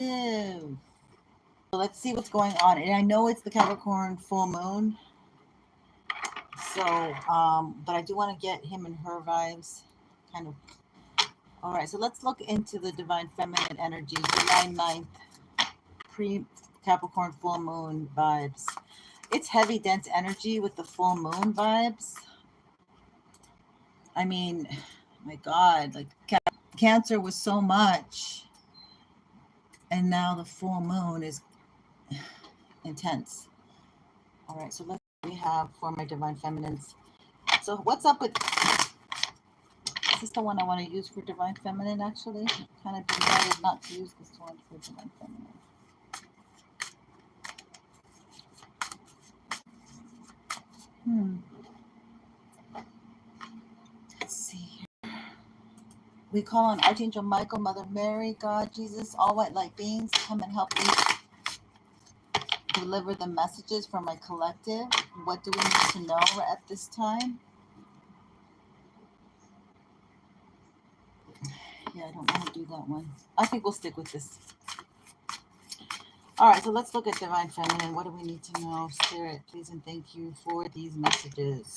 So let's see what's going on. And I know it's the Capricorn full moon. So, but I do want to get him and her vibes kind of. All right, so let's look into the divine feminine energy, July 9th, pre-Capricorn full moon vibes. It's heavy, dense energy with the full moon vibes. I mean, my God, like Cancer was so much, and now the full moon is intense. All right, so let's see what we have for my divine feminines. So what's up with, is this the one I want to use for divine feminine, actually? I've kind of decided not to use this one for divine feminine. Let's see here. We call on Archangel Michael, Mother Mary, God, Jesus, all white light beings, come and help me deliver the messages for my collective. What do we need to know at this time? Yeah, I don't want to do that one. I think we'll stick with this. All right, so let's look at divine feminine. What do we need to know? Spirit, please and thank you for these messages.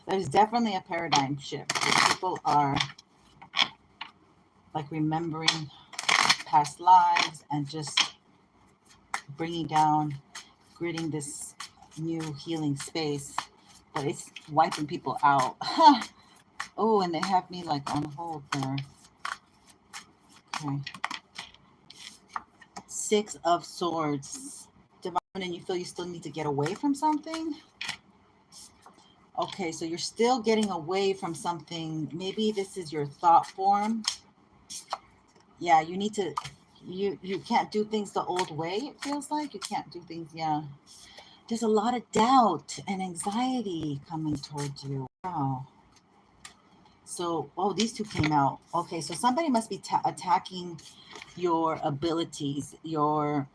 There's definitely a paradigm shift. People are like remembering past lives and just bringing down, gritting this new healing space, but it's wiping people out. Oh, and they have me like on hold there. Okay. Six of Swords. Divine, and you feel you still need to get away from something? Okay, so you're still getting away from something. Maybe this is your thought form. Yeah, you need to, you can't do things the old way, it feels like. You can't do things, yeah. There's a lot of doubt and anxiety coming towards you. Wow. So, oh, these two came out. Okay, so somebody must be attacking your abilities, your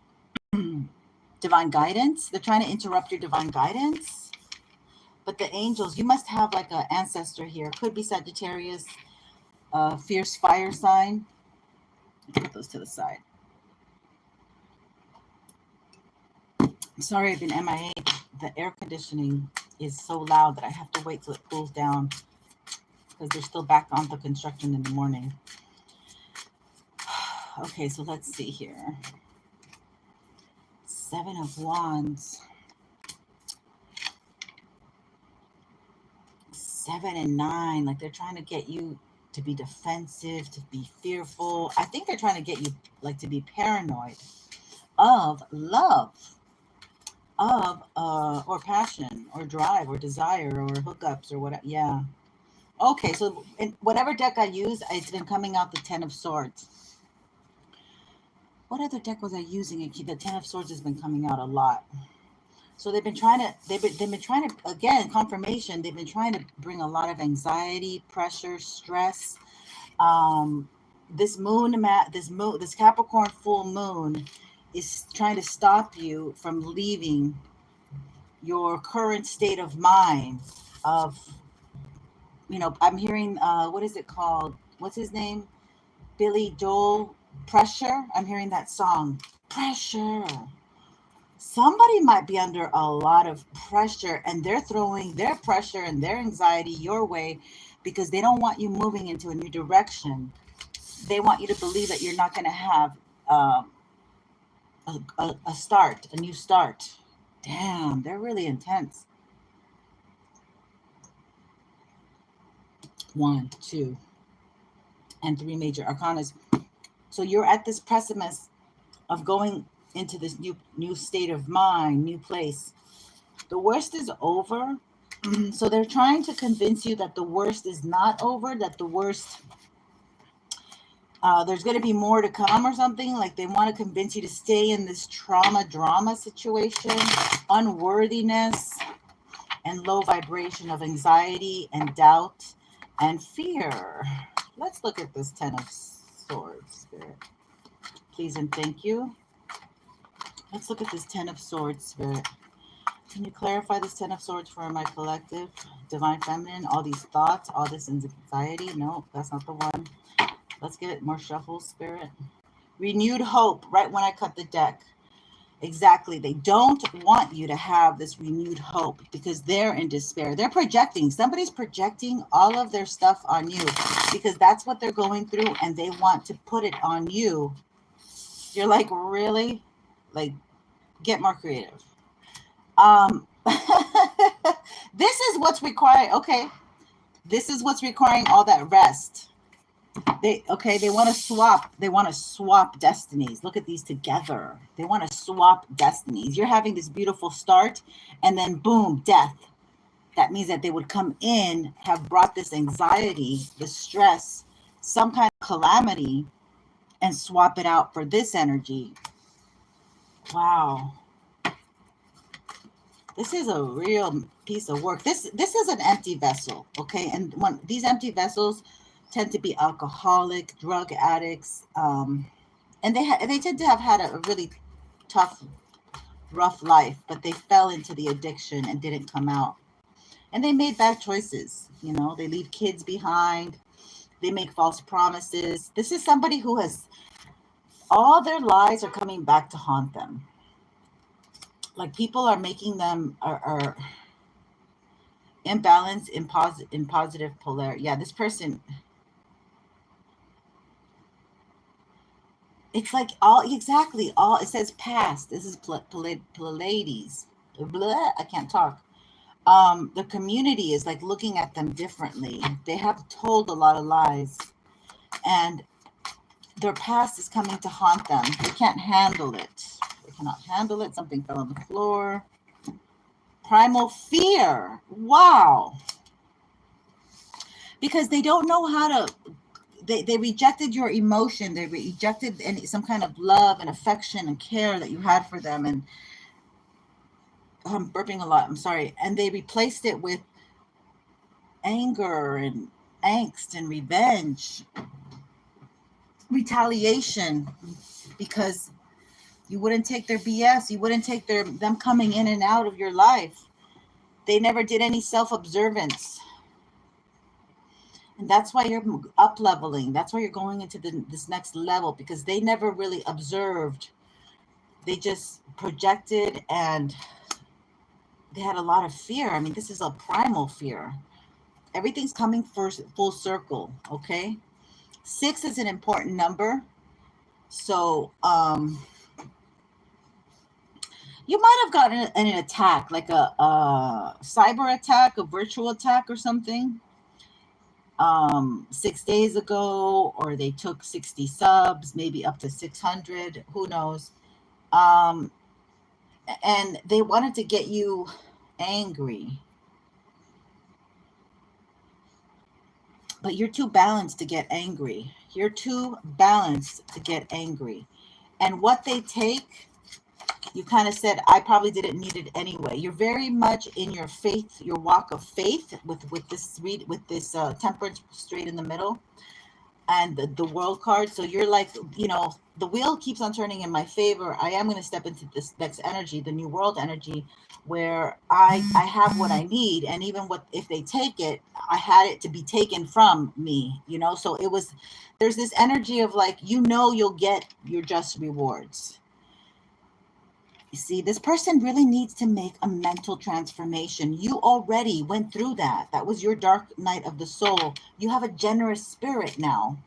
divine guidance. They're trying to interrupt your divine guidance. But the angels, you must have like an ancestor here. Could be Sagittarius, fierce fire sign. Put those to the side. Sorry, I've been MIA. The air conditioning is so loud that I have to wait till it cools down because they're still back on the construction in the morning. Okay, so let's see here. Seven of Wands. 7 and 9, like they're trying to get you to be defensive, to be fearful. I think they're trying to get you like to be paranoid of love, of or passion or drive or desire or hookups or whatever. Yeah. Okay, so in whatever deck I use, it's been coming out the 10 of Swords. What other deck was I using? The 10 of Swords has been coming out a lot. So they've been trying to, again, confirmation, they've been trying to bring a lot of anxiety, pressure, stress. This Capricorn full moon is trying to stop you from leaving your current state of mind of, you know, I'm hearing, what is it called? What's his name? Billy Joel, Pressure. I'm hearing that song, Pressure. Somebody might be under a lot of pressure and they're throwing their pressure and their anxiety your way because they don't want you moving into a new direction. They want you to believe that you're not going to have a new start. Damn, they're really intense. 1, 2, and 3 major arcanas. So you're at this precipice of going into this new state of mind, new place. The worst is over. So they're trying to convince you that the worst is not over, that the worst, there's going to be more to come or something. Like they want to convince you to stay in this drama situation, unworthiness, and low vibration of anxiety and doubt and fear. Let's look at this 10 of Swords, Spirit. Please and thank you. Let's look at this 10 of Swords, Spirit. Can you clarify this 10 of Swords for my collective? Divine Feminine, all these thoughts, all this anxiety. No, that's not the one. Let's give it more shuffle, Spirit. Renewed hope, right when I cut the deck. Exactly. They don't want you to have this renewed hope because they're in despair. They're projecting. Somebody's projecting all of their stuff on you because that's what they're going through and they want to put it on you. You're like, really? Like, get more creative. This is what's required. Okay. This is what's requiring all that rest. They want to swap. They want to swap destinies. Look at these together. They want to swap destinies. You're having this beautiful start and then boom, death. That means that they would come in, have brought this anxiety, this stress, some kind of calamity, and swap it out for this energy. Wow. This is a real piece of work. This is an empty vessel, okay? And when these empty vessels tend to be alcoholic, drug addicts, and they tend to have had a really tough, rough life, but they fell into the addiction and didn't come out. And they made bad choices. You know, they leave kids behind. They make false promises. This is somebody who has, all their lies are coming back to haunt them. Like people are making them are imbalanced in positive polarity. Yeah, this person, it's like all it says past. This is Pleiades. Blah, I can't talk. The community is like looking at them differently. They have told a lot of lies and their past is coming to haunt them. They can't handle it. They cannot handle it. Something fell on the floor. Primal fear. Wow. Because they don't know how to, they rejected your emotion. They rejected some kind of love and affection and care that you had for them. And I'm burping a lot. I'm sorry. And they replaced it with anger and angst and revenge, retaliation, because you wouldn't take their BS. You wouldn't take them coming in and out of your life. They never did any self-observance. And that's why you're up leveling. That's why you're going into this next level, because they never really observed. They just projected and they had a lot of fear. I mean, this is a primal fear. Everything's coming full circle, okay? 6 is an important number. So, you might have gotten an attack, like a cyber attack, a virtual attack or something, 6 days ago, or they took 60 subs, maybe up to 600, who knows? And they wanted to get you angry. But you're too balanced to get angry. You're too balanced to get angry. And what they take, you kind of said, I probably didn't need it anyway. You're very much in your faith, your walk of faith with this temperance straight in the middle and the world card. So you're like, you know, the wheel keeps on turning in my favor. I am going to step into this next energy, the new world energy, where I have what I need. And even if they take it, I had it to be taken from me, you know? So there's this energy of like, you know, you'll get your just rewards. You see, this person really needs to make a mental transformation. You already went through that. That was your dark night of the soul. You have a generous spirit now.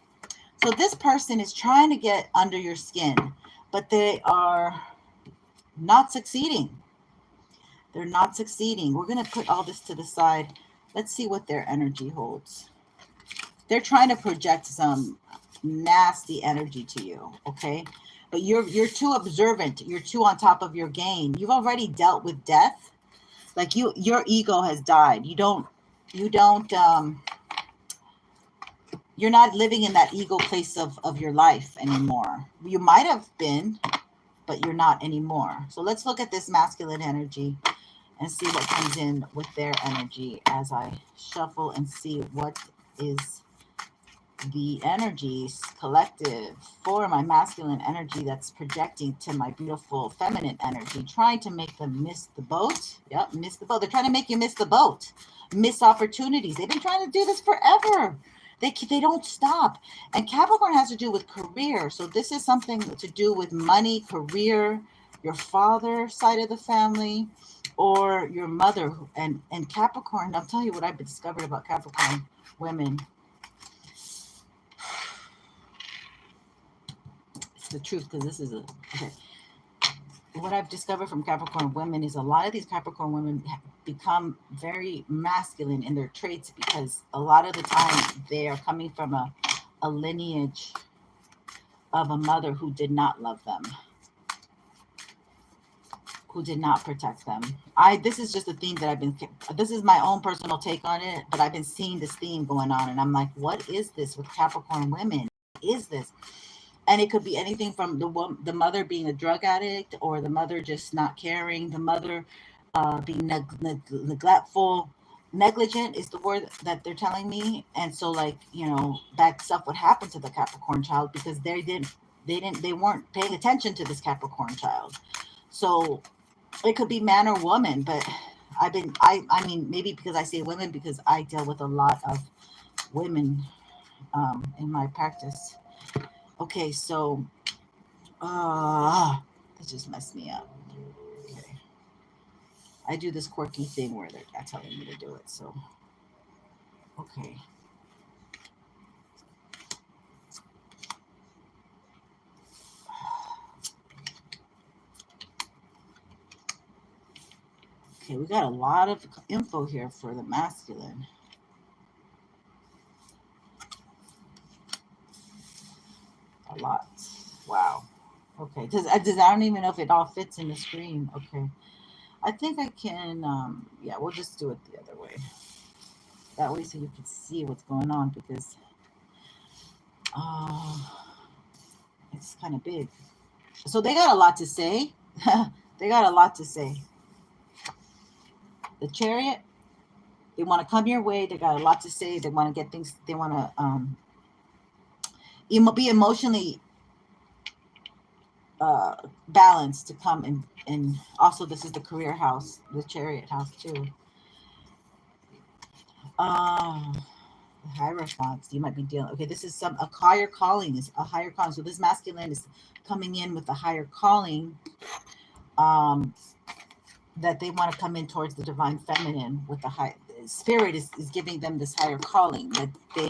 So this person is trying to get under your skin, but they are not succeeding. They're not succeeding. We're going to put all this to the side. Let's see what their energy holds. They're trying to project some nasty energy to you, okay? But you're too observant. You're too on top of your game. You've already dealt with death. Like your ego has died. You're not living in that ego place of your life anymore. You might have been, but you're not anymore. So let's look at this masculine energy and see what comes in with their energy as I shuffle and see what is the energies collective for my masculine energy that's projecting to my beautiful feminine energy, trying to make them miss the boat. Yep, miss the boat. They're trying to make you miss the boat, miss opportunities. They've been trying to do this forever. They don't stop. And Capricorn has to do with career. So this is something to do with money, career, your father side of the family, or your mother. And Capricorn, I'll tell you what I've discovered about Capricorn women. It's the truth, because this is okay. What I've discovered from Capricorn women is a lot of these Capricorn women become very masculine in their traits, because a lot of the time they are coming from a lineage of a mother who did not love them, who did not protect them. This is just a theme that this is my own personal take on it, but I've been seeing this theme going on, and I'm like, what is this with Capricorn women? What is this? And it could be anything from the mother being a drug addict, or the mother just not caring, the mother being neglectful. Negligent is the word that they're telling me. And so, like, bad stuff would happen to the Capricorn child because they weren't paying attention to this Capricorn child. So it could be man or woman, but I mean, maybe because I say women, because I deal with a lot of women in my practice. Okay, so that just messed me up. Okay. I do this quirky thing where they're telling me to do it. So, okay. Okay, we got a lot of info here for the masculine. A lot. Wow. Okay, because I don't even know if it all fits in the screen. Okay. I think I can, yeah, we'll just do it the other way. That way so you can see what's going on, because it's kind of big. So they got a lot to say. They got a lot to say. The Chariot, they want to come your way. They got a lot to say. They want to get things, they want to be emotionally balanced to come and also this is the career house, the Chariot house too. High response, you might be dealing, okay, this is a higher calling, is a higher calling. So this masculine is coming in with a higher calling, that they want to come in towards the divine feminine with the high spirit is giving them this higher calling that they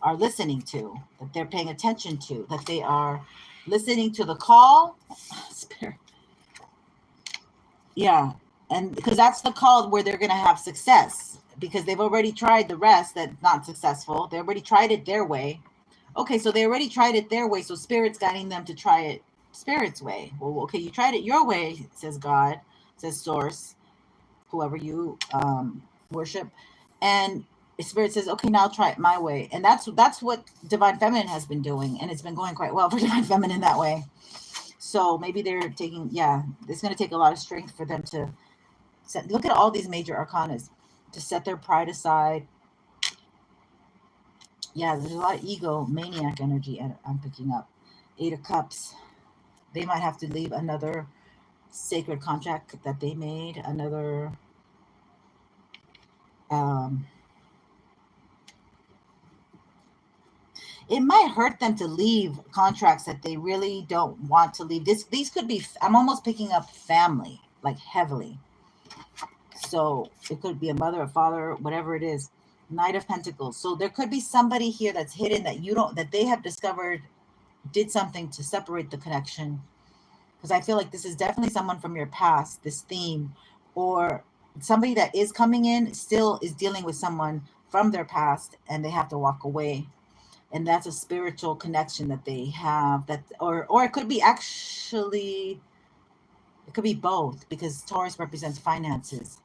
are listening to, that they're paying attention to, that they are listening to the call. Spirit. Yeah, and because that's the call where they're going to have success, because they've already tried the rest that's not successful. They already tried it their way. Okay, so they already tried it their way, so Spirit's guiding them to try it Spirit's way. Well, okay, you tried it your way, says God, says Source, whoever you worship, and Spirit says, okay, now try it my way. And that's what Divine Feminine has been doing, and it's been going quite well for Divine Feminine that way. So maybe they're taking, yeah, it's going to take a lot of strength for them to look at all these major arcanas, to set their pride aside. Yeah, there's a lot of ego, maniac energy I'm picking up. 8 of Cups. They might have to leave another sacred contract that they made, another it might hurt them to leave contracts that they really don't want to leave. These could be, I'm almost picking up family, like heavily. So it could be a mother, a father, whatever it is. Knight of Pentacles. So there could be somebody here that's hidden that they have discovered did something to separate the connection. Because I feel like this is definitely someone from your past, this theme, or somebody that is coming in still is dealing with someone from their past and they have to walk away. And that's a spiritual connection that they have, that, or it could be actually, it could be both, because Taurus represents finances.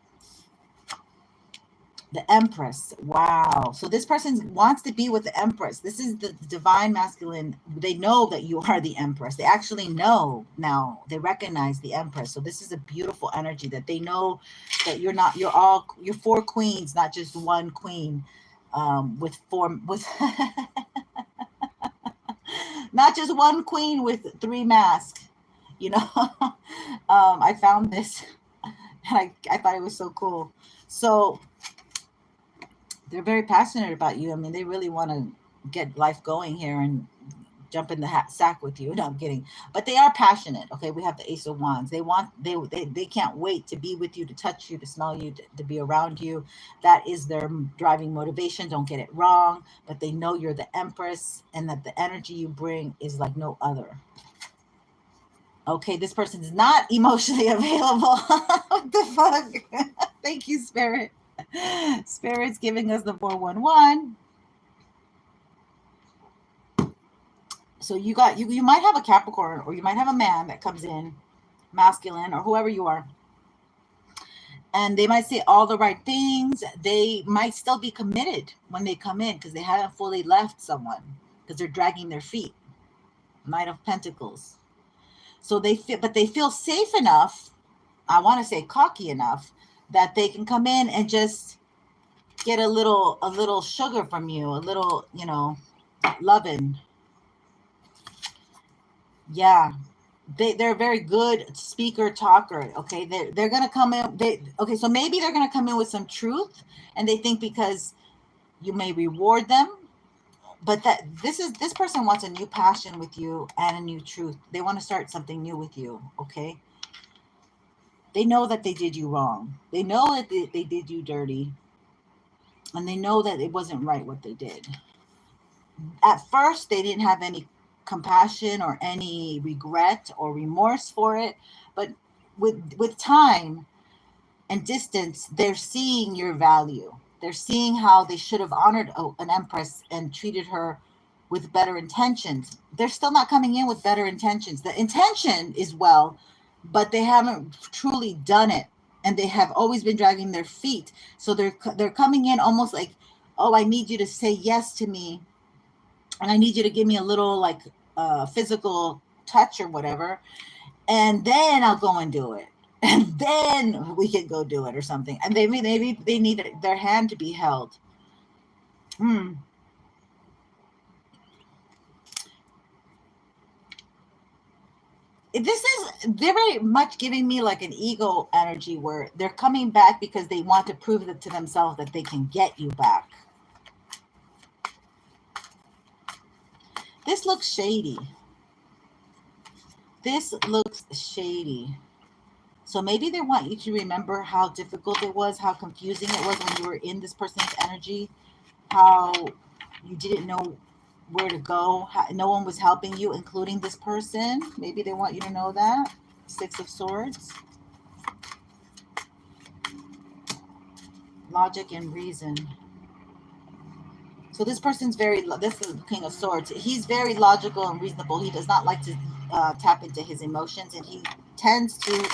The Empress. Wow. So this person wants to be with the Empress. This is the divine masculine. They know that you are the Empress. They actually know now. They recognize the Empress. So this is a beautiful energy that they know that you're 4 queens, not just one queen, with not just one queen with 3 masks. I found this and I thought it was so cool. So they're very passionate about you. I mean, they really want to get life going here and jump in the sack with you. No, I'm kidding. But they are passionate. Okay, we have the Ace of Wands. They can't wait to be with you, to touch you, to smell you, to be around you. That is their driving motivation. Don't get it wrong. But they know you're the Empress and that the energy you bring is like no other. Okay, this person is not emotionally available. What the fuck? Thank you, Spirit. Spirit's giving us the 411. So you might have a Capricorn, or you might have a man that comes in, masculine, or whoever you are. And they might say all the right things. They might still be committed when they come in because they haven't fully left someone, because they're dragging their feet. Knight of Pentacles. So they feel safe enough, I want to say cocky enough, that they can come in and just get a little sugar from you, a little, loving. Yeah. They're a very good speaker, talker. Okay. They're going to come in. So maybe they're going to come in with some truth, and they think because you may reward them, but this person wants a new passion with you and a new truth. They want to start something new with you. Okay. They know that they did you wrong. They know that they did you dirty, and they know that it wasn't right what they did. At first, they didn't have any compassion or any regret or remorse for it, but with time and distance, they're seeing your value. They're seeing how they should have honored an Empress and treated her with better intentions. They're still not coming in with better intentions. The intention is well, but they haven't truly done it, and they have always been dragging their feet. So they're coming in almost like, oh, I need you to say yes to me, and I need you to give me a little like physical touch or whatever, and then I'll go and do it, and then we can go do it or something. And maybe they need their hand to be held. They're very much giving me like an ego energy, where they're coming back because they want to prove it to themselves that they can get you back. This looks shady. This looks shady. So maybe they want you to remember how difficult it was, how confusing it was when you were in this person's energy, how you didn't know where to go, how no one was helping you, including this person. Maybe they want you to know that. Six of Swords. Logic and reason. So this person's this is the King of Swords. He's very logical and reasonable. He does not like to tap into his emotions, and he tends to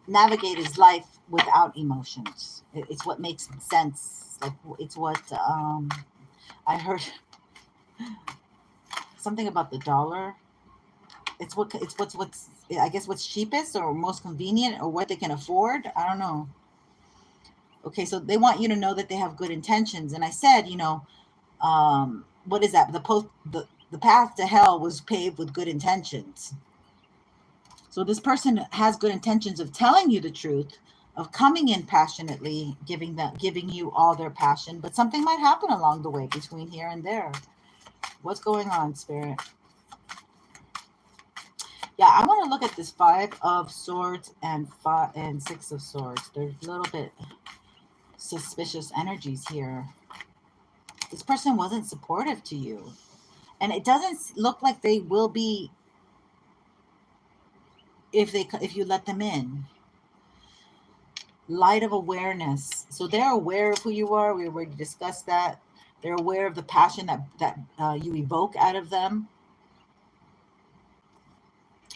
navigate his life without emotions. It's what makes sense. Like, it's what I heard something about the dollar. It's what's I guess what's cheapest or most convenient, or what they can afford. I don't know. Okay, so they want you to know that they have good intentions. And I said, what is that? The path to hell was paved with good intentions. So this person has good intentions of telling you the truth, of coming in passionately, giving you all their passion, but something might happen along the way between here and there. What's going on, Spirit? Yeah, I want to look at this 5 of Swords and 6 of Swords. There's a little bit suspicious energies here. This person wasn't supportive to you, and it doesn't look like they will be if you let them in. Light of awareness. So they're aware of who you are. We already discussed that. They're aware of the passion that you evoke out of them.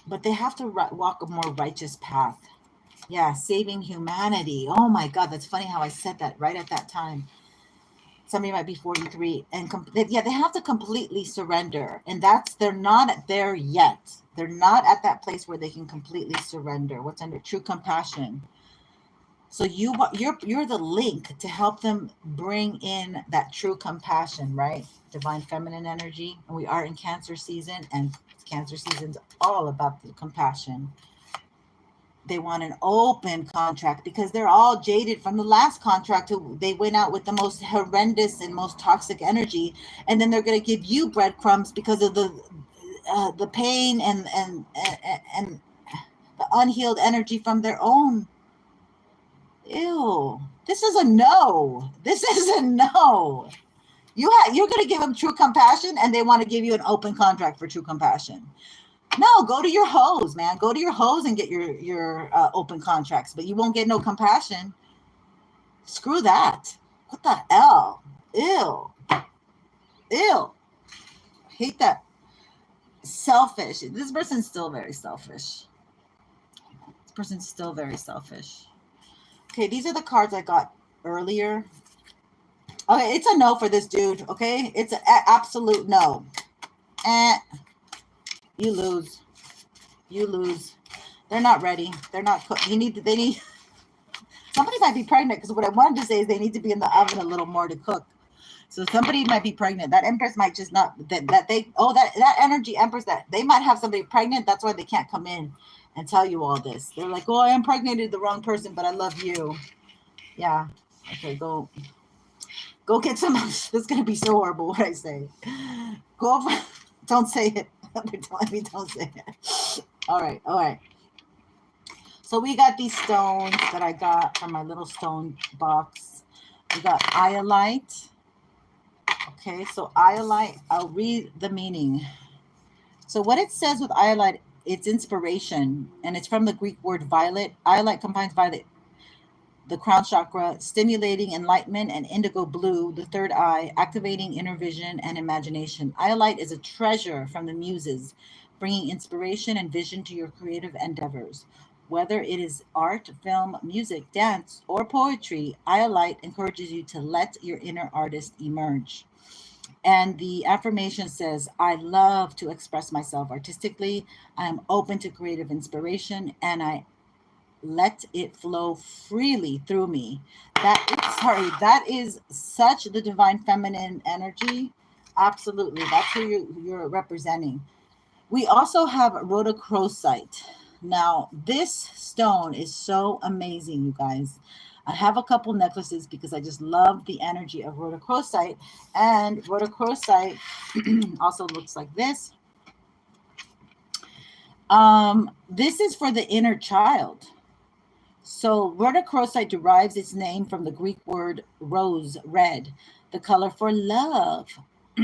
But they have to walk a more righteous path. Yeah, saving humanity. Oh my God, that's funny how I said that right at that time. Somebody might be 43, and they have to completely surrender, and they're not there yet. They're not at that place where they can completely surrender. What's under true compassion? So you're the link to help them bring in that true compassion, right? Divine feminine energy, and we are in Cancer season, and Cancer season's all about the compassion. They want an open contract because they're all jaded from the last contract. They went out with the most horrendous and most toxic energy, and then they're going to give you breadcrumbs because of the pain and the unhealed energy from their own. Ew. This is a no. This is a no. You're going to give them true compassion, and they want to give you an open contract for true compassion. No, go to your hoes, man. Go to your hoes and get your open contracts, but you won't get no compassion. Screw that. What the hell? Ew. Ew. Hate that. Selfish. This person's still very selfish. This person's still very selfish. Okay, these are the cards I got earlier. Okay, it's a no for this dude, okay? It's an absolute no. You lose. You lose. They're not ready. They're not cooked. They need somebody might be pregnant, because what I wanted to say is they need to be in the oven a little more to cook. So somebody might be pregnant. That Empress might just not that energy Empress, that they might have somebody pregnant. That's why they can't come in and tell you all this. They're like, oh, I impregnated the wrong person, but I love you. Yeah. Okay, go get some. This is gonna be so horrible what I say. Go over. Don't say it. They're telling me don't say it. All right. So we got these stones that I got from my little stone box. We got iolite. Okay, so iolite, I'll read the meaning. So what it says with iolite, it's inspiration, and it's from the Greek word violet. Iolite combines violet, the crown chakra, stimulating enlightenment, and indigo blue, the third eye, activating inner vision and imagination. Iolite is a treasure from the muses, bringing inspiration and vision to your creative endeavors. Whether it is art, film, music, dance, or poetry, iolite encourages you to let your inner artist emerge. And the affirmation says, I love to express myself artistically. I am open to creative inspiration, and I let it flow freely through me. That is such the divine feminine energy. Absolutely. That's who you're representing. We also have rhodochrosite. Now, this stone is so amazing, you guys. I have a couple necklaces because I just love the energy of rhodochrosite. And rhodochrosite also looks like this. This is for the inner child. So rhodochrosite derives its name from the Greek word rose, red, the color for love.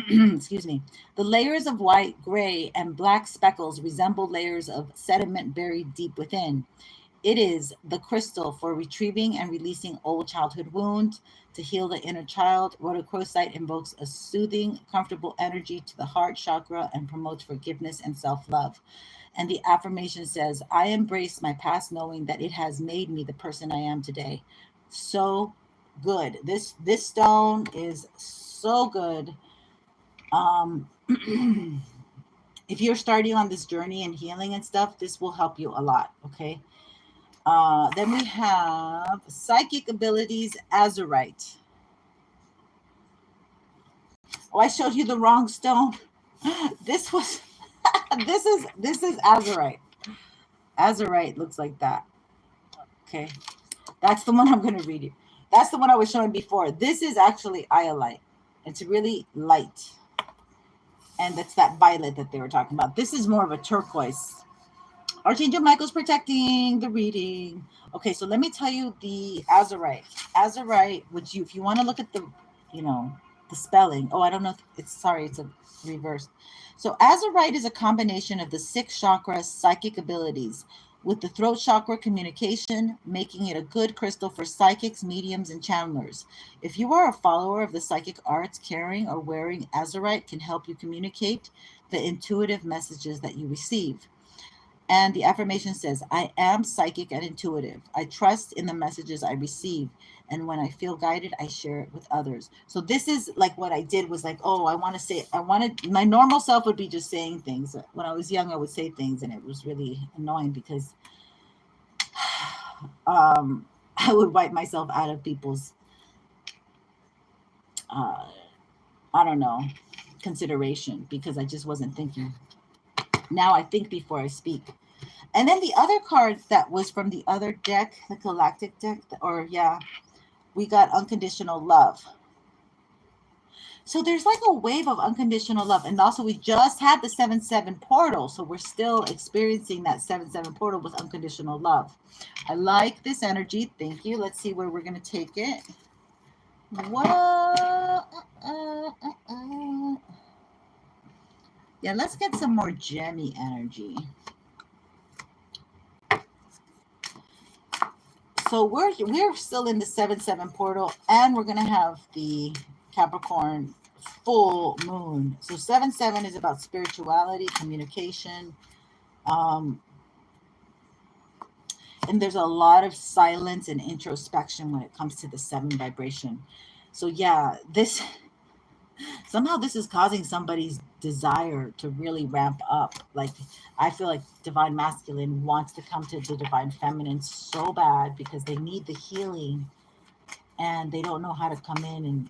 Excuse me. The layers of white, gray, and black speckles resemble layers of sediment buried deep within. It is the crystal for retrieving and releasing old childhood wounds. To heal the inner child, rhodochrosite invokes a soothing, comfortable energy to the heart chakra and promotes forgiveness and self-love. And the affirmation says, I embrace my past knowing that it has made me the person I am today. So good. This stone is so good. If you're starting on this journey and healing and stuff, this will help you a lot, okay? Then we have psychic abilities, azurite. Oh, I showed you the wrong stone. This was this is azurite. Azurite looks like that. Okay, that's the one I'm going to read you. That's the one I was showing before. This is actually iolite. It's really light, and that's that violet that they were talking about. This is more of a turquoise. Archangel Michael's protecting the reading. Okay, so let me tell you the azurite. Azurite, which if you want to look at the, the spelling. Oh, I don't know. It's a reverse. So azurite is a combination of the 6 chakras psychic abilities, with the throat chakra communication, making it a good crystal for psychics, mediums, and channelers. If you are a follower of the psychic arts, carrying or wearing azurite can help you communicate the intuitive messages that you receive. And the affirmation says, I am psychic and intuitive. I trust in the messages I receive. And when I feel guided, I share it with others. So this is like what I did was like, my normal self would be just saying things. When I was young, I would say things, and it was really annoying because I would wipe myself out of people's, consideration, because I just wasn't thinking. Now I think before I speak. And then the other card that was from the other deck, the galactic deck, or yeah, we got unconditional love. So there's like a wave of unconditional love. And also we just had the 7-7 portal. So we're still experiencing that 7-7 portal with unconditional love. I like this energy. Thank you. Let's see where we're going to take it. Whoa. Yeah, let's get some more gemmy energy. So we're still in the 7-7 portal, and we're going to have the Capricorn full moon. So 7-7 is about spirituality, communication. And there's a lot of silence and introspection when it comes to the 7 vibration. So yeah, somehow this is causing somebody's desire to really ramp up. Like, I feel like divine masculine wants to come to the divine feminine so bad because they need the healing and they don't know how to come in and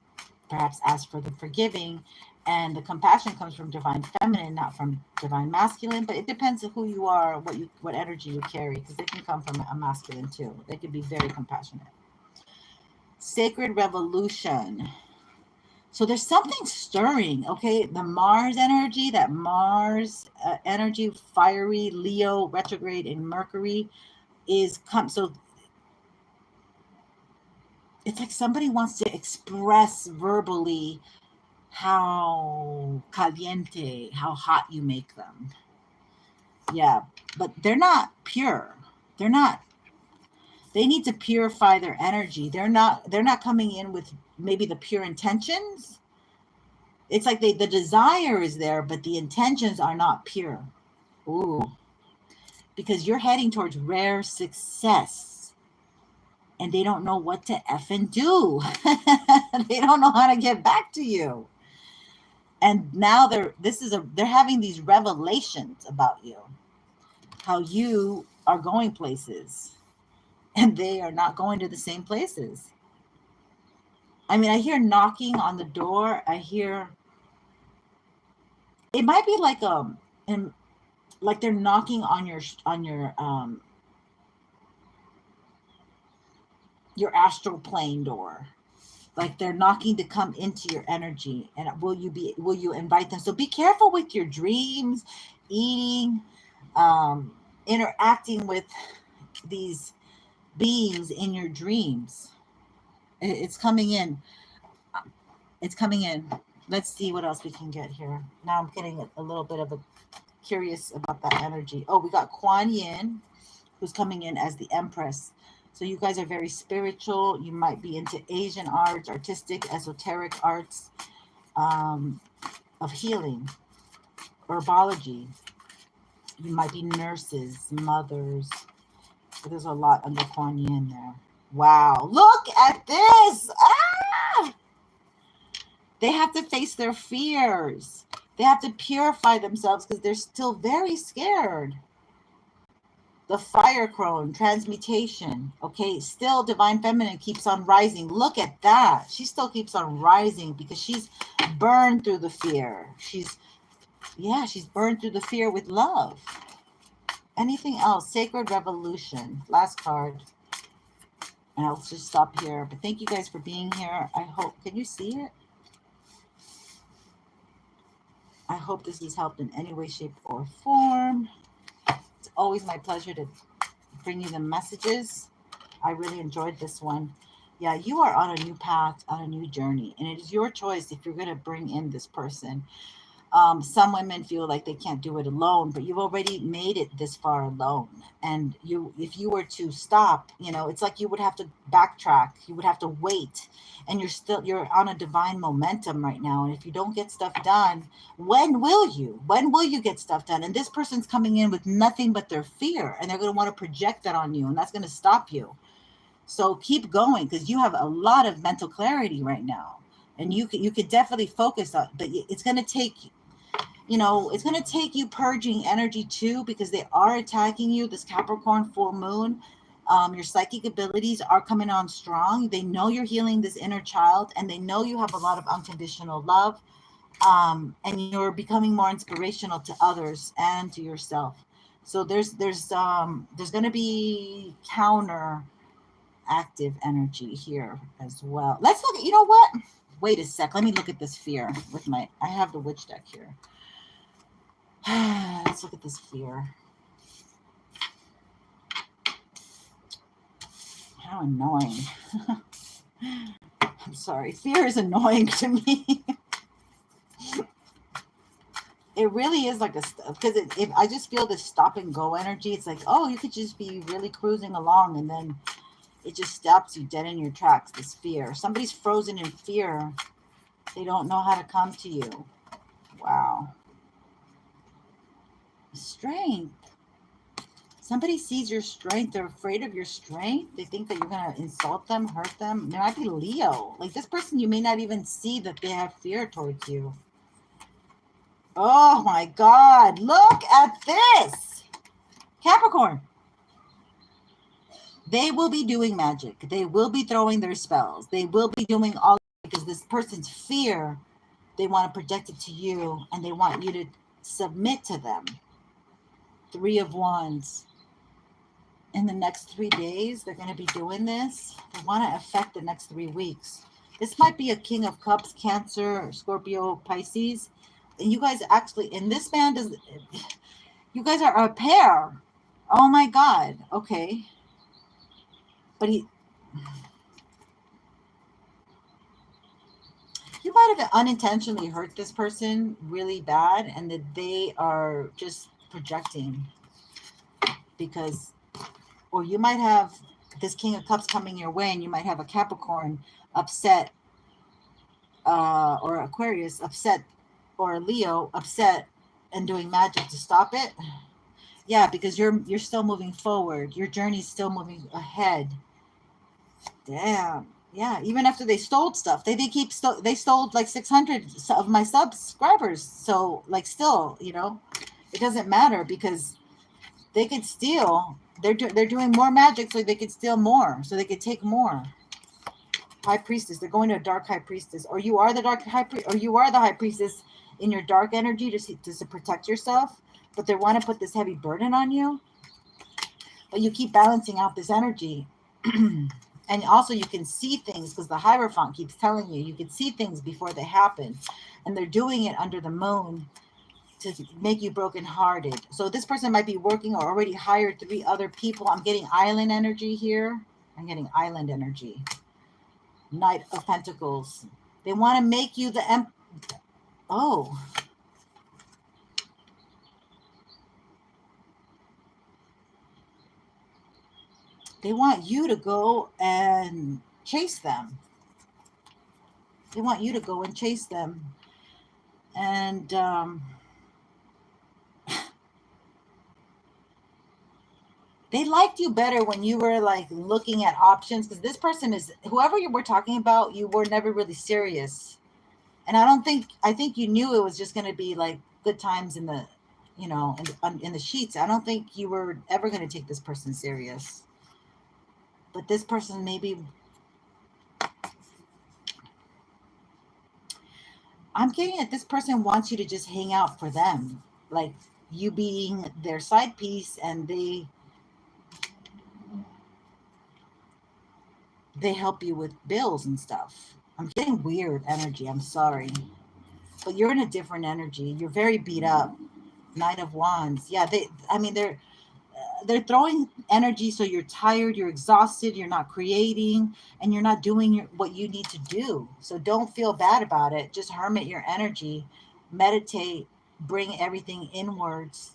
perhaps ask for the forgiving. And the compassion comes from divine feminine, not from divine masculine, but it depends on who you are, what energy you carry, because they can come from a masculine too. They could be very compassionate. Sacred revolution. So there's something stirring, okay? The Mars energy, that Mars energy, fiery, Leo, retrograde, and Mercury is so it's like somebody wants to express verbally how caliente, how hot you make them. Yeah, but they're not pure. They need to purify their energy. They're not coming in with maybe the pure intentions. It's like the desire is there, but the intentions are not pure. Ooh. Because you're heading towards rare success and they don't know what to effing do. They don't know how to get back to you. And now they're having these revelations about you, how you are going places and they are not going to the same places. I mean, I hear knocking on the door. I hear it might be like like they're knocking on your astral plane door. Like they're knocking to come into your energy. And will you invite them? So be careful with your dreams, eating, interacting with these beings in your dreams. It's coming in. It's coming in. Let's see what else we can get here. Now I'm getting a little bit of a curious about that energy. Oh, we got Kuan Yin, who's coming in as the Empress. So you guys are very spiritual. You might be into Asian arts, artistic, esoteric arts, of healing, herbology. You might be nurses, mothers. So there's a lot under Kuan Yin there. Wow, look at this. Ah! They have to face their fears. They have to purify themselves because they're still very scared. The fire crone, transmutation. Okay, still divine feminine keeps on rising. Look at that. She still keeps on rising because she's burned through the fear. She's burned through the fear with love. Anything else? Sacred revolution. Last card. And I'll just stop here. But thank you guys for being here. I hope, can you see it? I hope this has helped in any way, shape, or form. It's always my pleasure to bring you the messages. I really enjoyed this one. Yeah, you are on a new path, on a new journey, and it is your choice if you're going to bring in this person. Some women feel like they can't do it alone, but you've already made it this far alone. And if you were to stop, it's like you would have to backtrack. You would have to wait. And you're on a divine momentum right now. And if you don't get stuff done, when will you? When will you get stuff done? And this person's coming in with nothing but their fear, and they're going to want to project that on you, and that's going to stop you. So keep going, because you have a lot of mental clarity right now, and you could definitely focus on. But it's going to take. It's going to take you purging energy too, because they are attacking you. This Capricorn full moon, your psychic abilities are coming on strong. They know you're healing this inner child, and they know you have a lot of unconditional love, and you're becoming more inspirational to others and to yourself. So there's going to be counter active energy here as well. Let's look at, you know what? Wait a sec. Let me look at this fear with my, I have the witch deck here. Let's look at this fear. How annoying. I'm sorry. Fear is annoying to me. It really is like a, because if I just feel this stop and go energy, it's like, oh, you could just be really cruising along and then it just stops you dead in your tracks. This fear. Somebody's frozen in fear. They don't know how to come to you. Wow. Strength. Somebody sees your strength. They're afraid of your strength. They think that you're going to insult them, hurt them. There might be Leo. Like this person, you may not even see that they have fear towards you. Oh my God. Look at this. Capricorn. They will be doing magic. They will be throwing their spells. They will be doing all, because this person's fear, they want to project it to you and they want you to submit to them. 3 of Wands. In the next 3 days, they're going to be doing this. They want to affect the next 3 weeks. This might be a King of Cups, Cancer, Scorpio, Pisces. And you guys actually, in this band, you guys are a pair. Oh my God. Okay. But you might have unintentionally hurt this person really bad, and that they are just projecting because, or you might have this King of Cups coming your way and you might have a Capricorn upset, or Aquarius upset, or a Leo upset and doing magic to stop it. Yeah, because you're still moving forward. Your journey's still moving ahead. Damn. Yeah, even after they stole stuff, they stole like 600 of my subscribers. So like still, you know, it doesn't matter because they could steal. They're doing more magic so they could steal more, so they could take more. High Priestess. They're going to a dark High Priestess, or you are the dark High Priestess, or you are the High Priestess in your dark energy to protect yourself. But they want to put this heavy burden on you. But you keep balancing out this energy. And also you can see things because the Hierophant keeps telling you can see things before they happen. And they're doing it under the moon to make you brokenhearted. So this person might be working or already hired 3 other people. I'm getting island energy here. I'm getting island energy. Knight of Pentacles. They want to make you the oh. They want you to go and chase them. They want you to go and chase them. And they liked you better when you were like looking at options, because this person is, whoever you were talking about, you were never really serious. And I think you knew it was just going to be like good times in the, you know, in the sheets. I don't think you were ever going to take this person serious. But this person maybe, I'm getting that this person wants you to just hang out for them. Like you being their side piece, and they help you with bills and stuff. I'm getting weird energy. I'm sorry. But you're in a different energy. You're very beat up. Knight of Wands. Yeah, they're throwing energy so you're tired, you're exhausted, you're not creating, and you're not doing what you need to do. So don't feel bad about it. Just hermit your energy, meditate, bring everything inwards,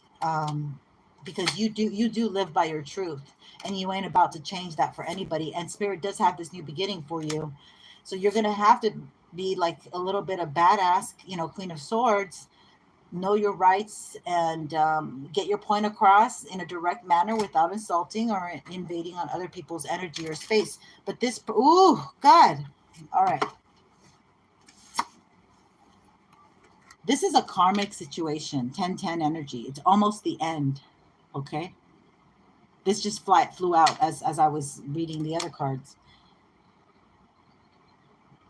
because you do live by your truth, and you ain't about to change that for anybody. And Spirit does have this new beginning for you. So you're going to have to be like a little bit of badass, you know, Queen of Swords, know your rights, and get your point across in a direct manner without insulting or invading on other people's energy or space. But this, ooh, God. All right. This is a karmic situation, 10-10 energy. It's almost the end, okay? This just flew out as I was reading the other cards.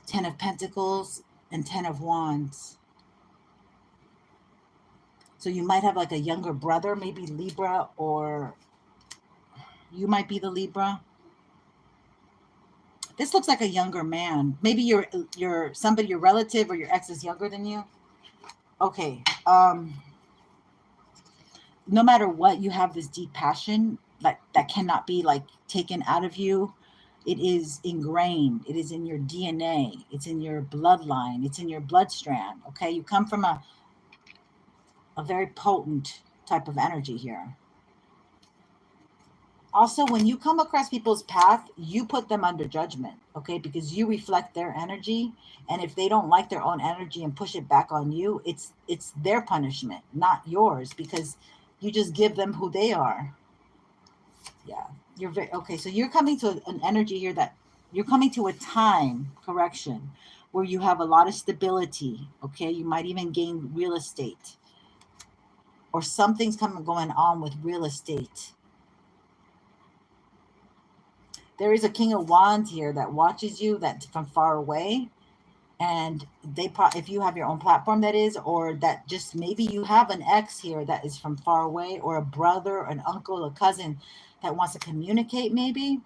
10 of Pentacles and 10 of Wands. So you might have like a younger brother, maybe Libra, or you might be the Libra. This looks like a younger man. Maybe you're somebody, your relative or your ex is younger than you. Okay. No matter what, you have this deep passion that cannot be like taken out of you. It is ingrained. It is in your DNA. It's in your bloodline. It's in your blood strand. Okay. You come from a very potent type of energy here. Also, when you come across people's path, you put them under judgment, okay? Because you reflect their energy. And if they don't like their own energy and push it back on you, it's their punishment, not yours, because you just give them who they are. Yeah, you're very, okay. So you're coming to an energy here that you're coming to a time, correction, where you have a lot of stability, okay? You might even gain real estate, or something's going on with real estate. There is a King of Wands here that watches you that from far away. And they if you have your own platform, that is, or that just maybe you have an ex here that is from far away, or a brother, an uncle, a cousin that wants to communicate maybe.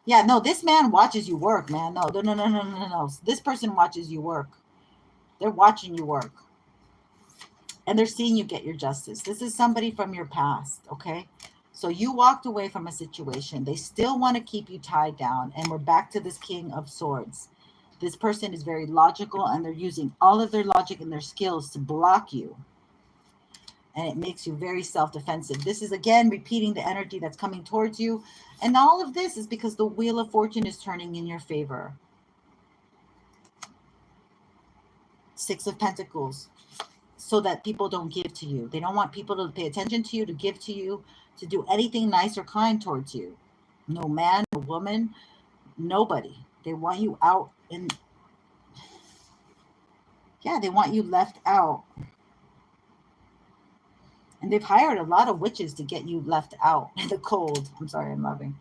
Yeah, no, this man watches you work, man. No. This person watches you work. They're watching you work. And they're seeing you get your justice. This is somebody from your past, okay? So you walked away from a situation. They still want to keep you tied down. And we're back to this King of Swords. This person is very logical, and they're using all of their logic and their skills to block you. And it makes you very self-defensive. This is, again, repeating the energy that's coming towards you. And all of this is because the Wheel of Fortune is turning in your favor. Six of Pentacles. So that people don't give to you. They don't want people to pay attention to you, to give to you, to do anything nice or kind towards you. No man, no woman, nobody. They want you out in, yeah, they want you left out. And they've hired a lot of witches to get you left out in the cold. I'm sorry, I'm laughing.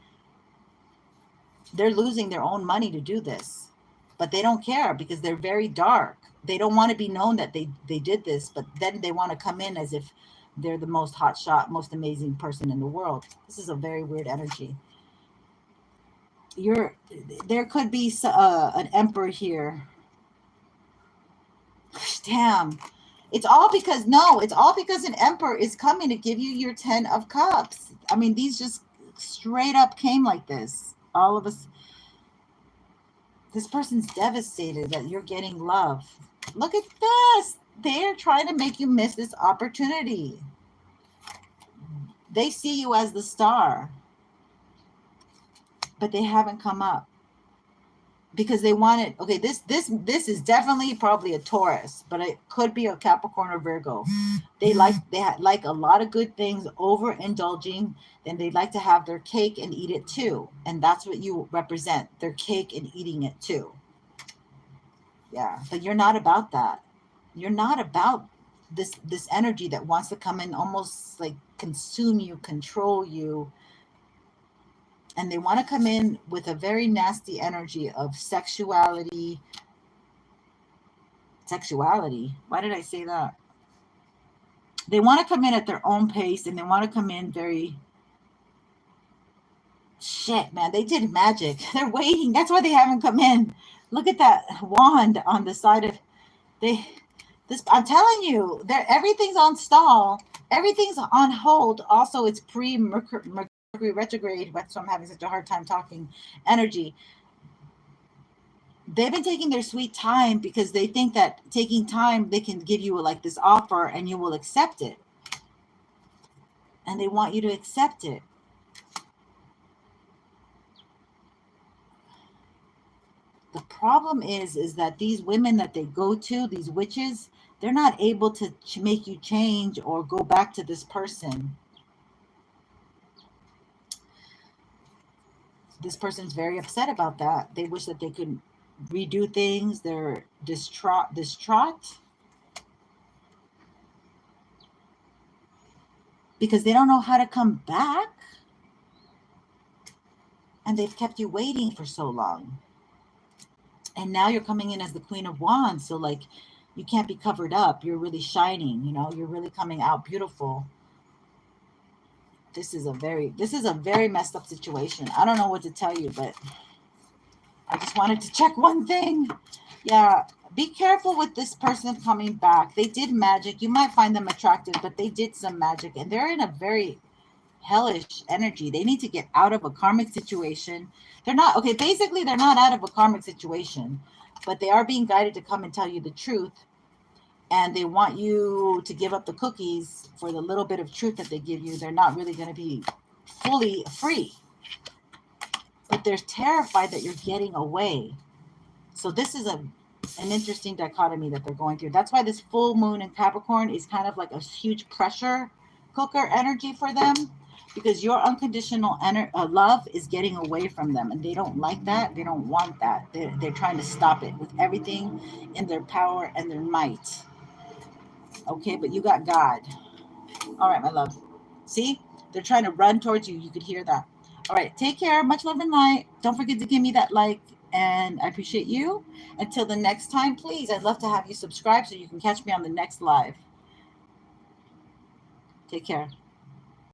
They're losing their own money to do this, but they don't care because they're very dark. They don't want to be known that they did this, but then they want to come in as if they're the most hotshot, most amazing person in the world. This is a very weird energy. There could be an emperor here. Damn. It's all because an emperor is coming to give you your 10 of cups. I mean, these just straight up came like this. All of us. This person's devastated that you're getting love. Look at this. They're trying to make you miss this opportunity. They see you as the star, but they haven't come up because they want it. Okay, this is definitely probably a Taurus, but it could be a Capricorn or Virgo. They like a lot of good things, overindulging. Then they like to have their cake and eat it too, and that's what you represent: their cake and eating it too. Yeah, but you're not about that. You're not about this energy that wants to come in, almost like consume you, control you. And they want to come in with a very nasty energy of sexuality. Why did I say that? They want to come in at their own pace, and they want to come in very... Shit, man, they did magic. They're waiting. That's why they haven't come in. Look at that wand on the side of... I'm telling you, everything's on stall. Everything's on hold. Also, it's pre-Mercury retrograde. That's why I'm having such a hard time talking energy. They've been taking their sweet time because they think that taking time, they can give you like this offer and you will accept it. And they want you to accept it. The problem is that these women that they go to, these witches, they're not able to make you change or go back to this person. This person's very upset about that. They wish that they could redo things. They're distraught because they don't know how to come back. And they've kept you waiting for so long. And now you're coming in as the Queen of Wands. So like You can't be covered up. You're really shining, you know, you're really coming out beautiful. This is a very messed up situation. I don't know what to tell you, but I just wanted to check one thing. Yeah, be careful with this person coming back. They did magic. You might find them attractive, but they did some magic, and they're in a very hellish energy. They need to get out of a karmic situation. They're not, okay, basically they're not out of a karmic situation, but they are being guided to come and tell you the truth. And they want you to give up the cookies for the little bit of truth that they give you. They're not really going to be fully free, but they're terrified that you're getting away. So this is an interesting dichotomy that they're going through. That's why this full moon in Capricorn is kind of like a huge pressure cooker energy for them, because your unconditional love is getting away from them, and they don't like that. They don't want that. They're trying to stop it with everything in their power and their might. Okay, but you got God. All right, my love. See, they're trying to run towards you. You could hear that. All right, take care. Much love and light. Don't forget to give me that like, and I appreciate you. Until the next time, please, I'd love to have you subscribe so you can catch me on the next live. Take care.